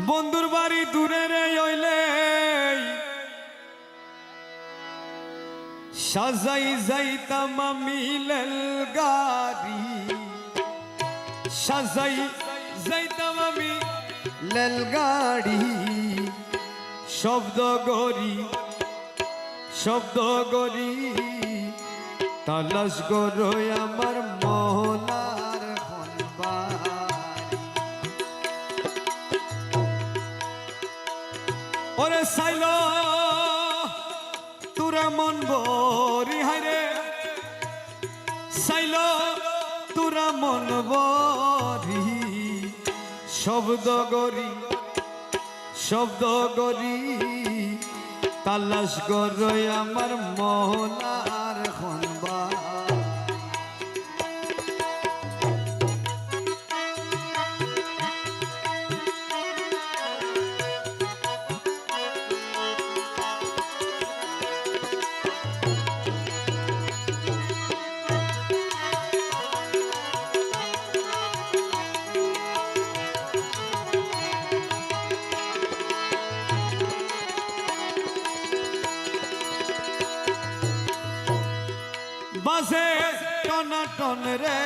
বন্ধুর বাড়ি দূরে রে হইলে সাজাই যাইতাম আমি লেলগাড়ি, সাজাই যাইতাম আমি লেলগাড়ি। শব্দ গরি শব্দ গরি তালাশ গরই আমার মহলার ওরে সাইল তোরা মন বরি হাইরে, সাইল তোরা মন বরি। শব্দ গরি শব্দ গরি তালাশ গরই আমার মহলার খনবা। বাজে টনাটন রে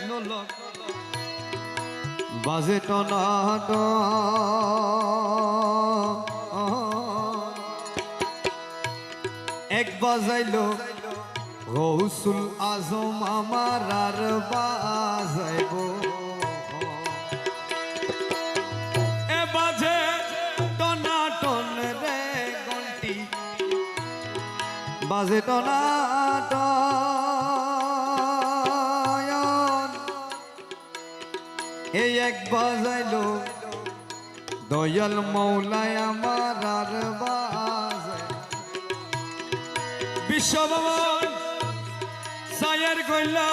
নোলক, বাজে টনাটন। এক বাজাইলো গৌসুল আজম আমার আর বাজাইব। এ বাজে টনাটন রে ঘন্টি, বাজে টনাটন। এই এক বাজাইলো দয়াল মৌলায় আমার আর বাজাই। বিশ্বভবন সায়ের কইলা